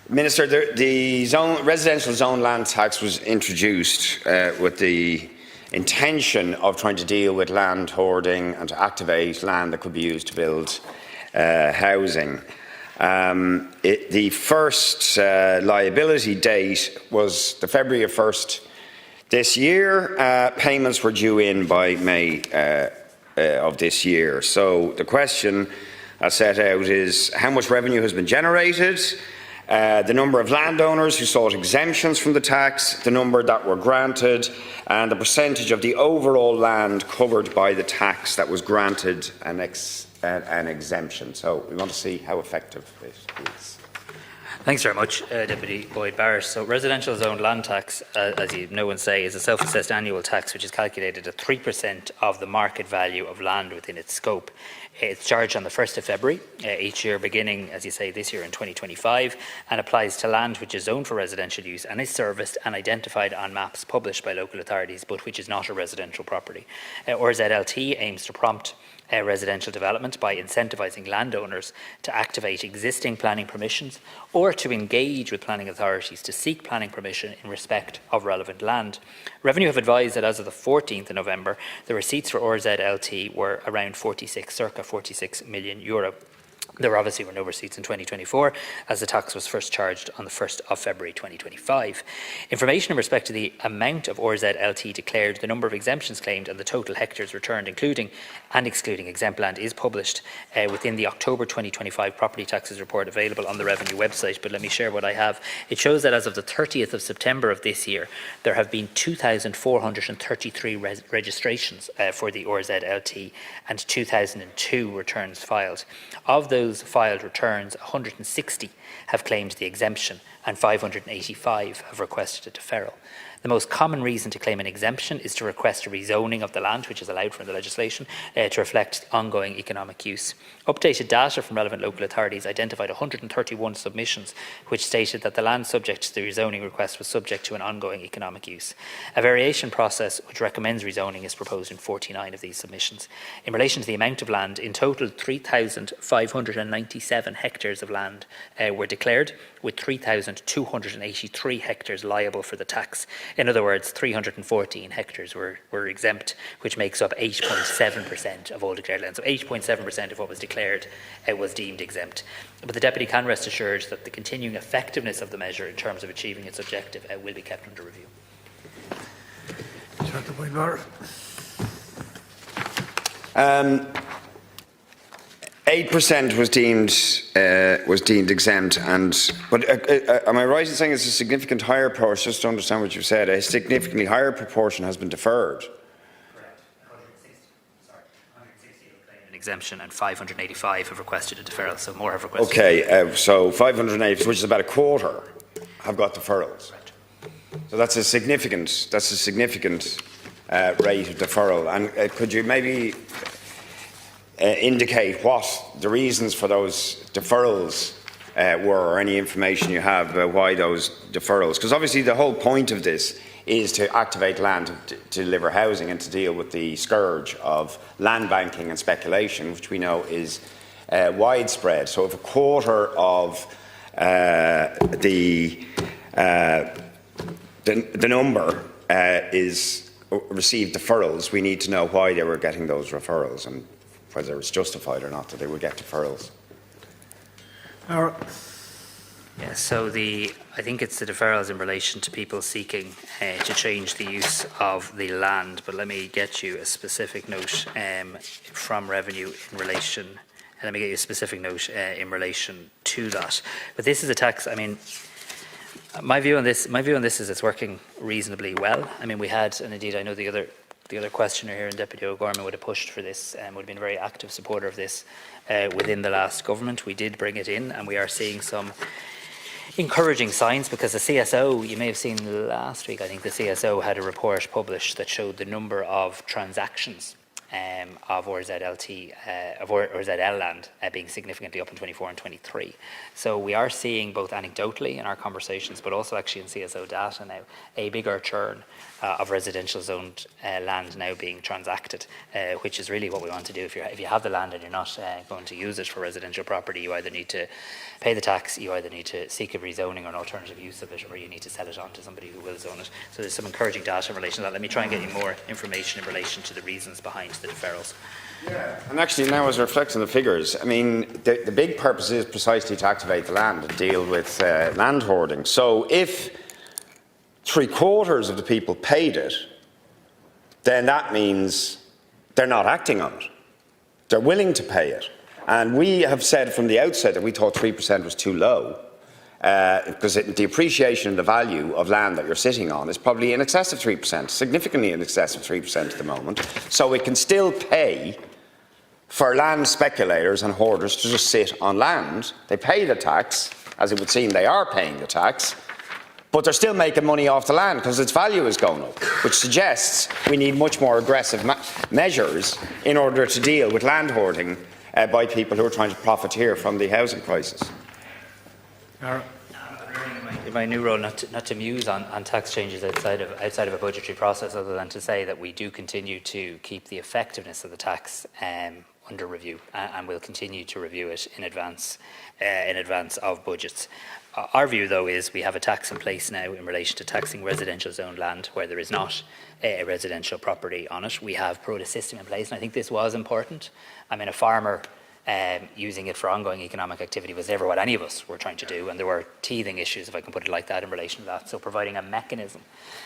Minister, the residential zone land tax was introduced with the intention of trying to deal with land hoarding and to activate land that could be used to build housing. The first liability date was the February 1st this year. Payments were due in by May of this year. So the question set out is how much revenue has been generated, the number of landowners who sought exemptions from the tax, the number that were granted, and the percentage of the overall land covered by the tax that was granted an exemption. So we want to see how effective it is. Thanks very much, Deputy Boyd Barrett. So residential zone land tax, as you know and say, is a self-assessed annual tax which is calculated at 3% of the market value of land within its scope. It's charged on the 1st of February each year, beginning, as you say, this year in 2025, and applies to land which is zoned for residential use and is serviced and identified on maps published by local authorities, but which is not a residential property. RZLT aims to prompt residential development by incentivising landowners to activate existing planning permissions or to engage with planning authorities to seek planning permission in respect of relevant land. Revenue have advised that as of the 14th of November, the receipts for RZLT were around circa 46 million euro. There obviously were no receipts in 2024, as the tax was first charged on the 1st of February 2025. Information in respect to the amount of RZLT declared, the number of exemptions claimed and the total hectares returned, including and excluding exempt land, is published within the October 2025 property taxes report available on the Revenue website. But let me share what I have. It shows that as of the 30th of September of this year, there have been 2,433 registrations for the RZLT and 2,002 returns filed. Of those filed returns, 160 have claimed the exemption and 585 have requested a deferral. The most common reason to claim an exemption is to request a rezoning of the land, which is allowed for in the legislation, to reflect ongoing economic use. Updated data from relevant local authorities identified 131 submissions which stated that the land subject to the rezoning request was subject to an ongoing economic use. A variation process which recommends rezoning is proposed in 49 of these submissions. In relation to the amount of land, in total 3,597 hectares of land were declared, with 3,283 hectares liable for the tax. In other words, 314 hectares were exempt, which makes up 8.7% of all declared land. So 8.7% of what was declared was deemed exempt. But the Deputy can rest assured that the continuing effectiveness of the measure in terms of achieving its objective will be kept under review. 8% was deemed exempt, but am I right in saying it's a significant higher proportion? Just to understand what you said, a significantly higher proportion has been deferred. Correct. 160 have claimed an exemption, and 585 have requested a deferral. So more have requested. Okay, so 580, which is about a quarter, have got deferrals. Right. So that's a significant rate of deferral. And could you maybe indicate what the reasons for those deferrals were, or any information you have about why those deferrals? Because obviously the whole point of this is to activate land to deliver housing and to deal with the scourge of land banking and speculation, which we know is widespread. So if a quarter of the number is received deferrals, we need to know why they were getting those referrals and whether it's justified or not that they would get deferrals. Yeah, so I think it's the deferrals in relation to people seeking to change the use of the land. But let me get you a specific note from Revenue in relation. And let me get you a specific note in relation to that. But this is a tax. I mean, my view on this is it's working reasonably well. I mean, we had, and indeed I know the other questioner here, and Deputy O'Gorman, would have pushed for this and would have been a very active supporter of this within the last government. We did bring it in, and we are seeing some encouraging signs, because the CSO, you may have seen last week, I think the CSO had a report published that showed the number of transactions of RZLT, of RZL land being significantly up in 24 and 23. So we are seeing both anecdotally in our conversations, but also actually in CSO data now, a bigger churn of residential zoned land now being transacted, which is really what we want to do. If you have the land and you're not going to use it for residential property, you either need to pay the tax, you either need to seek a rezoning or an alternative use of it, or you need to sell it on to somebody who will zone it. So there's some encouraging data in relation to that. Let me try and get you more information in relation to the reasons behind the deferrals. Yeah. And actually now, as I reflect on the figures, I mean, the big purpose is precisely to activate the land and deal with land hoarding. So if 3/4 of the people paid it, then that means they're not acting on it. They're willing to pay it. And we have said from the outset that we thought 3% was too low, because the appreciation and the value of land that you're sitting on is probably in excess of 3%, significantly in excess of 3% at the moment. So it can still pay for land speculators and hoarders to just sit on land. They pay the tax, as it would seem they are paying the tax, but they're still making money off the land because its value is going up, which suggests we need much more aggressive measures in order to deal with land hoarding by people who are trying to profiteer from the housing crisis. In my new role, not to muse on tax changes outside of a budgetary process, other than to say that we do continue to keep the effectiveness of the tax under review, and we'll continue to review it in advance of budgets. Our view, though, is we have a tax in place now in relation to taxing residential zoned land where there is not a residential property on it. We have put a system in place, and I think this was important. I mean, a farmer using it for ongoing economic activity was never what any of us were trying to do, and there were teething issues, if I can put it like that, in relation to that. So providing a mechanism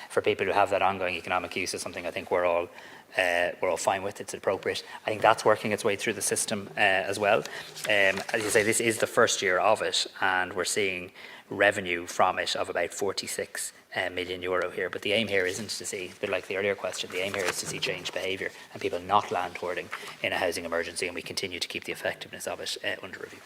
for people who have that ongoing economic use is something I think we're all fine with. It's appropriate. I think that's working its way through the system as well. As you say, this is the first year of it, and we're seeing revenue from it of about 46 million euro here. But the aim here isn't to see, a bit like the earlier question, the aim here is to see change behaviour and people not land hoarding in a housing emergency, and we continue to keep the effectiveness of it under review.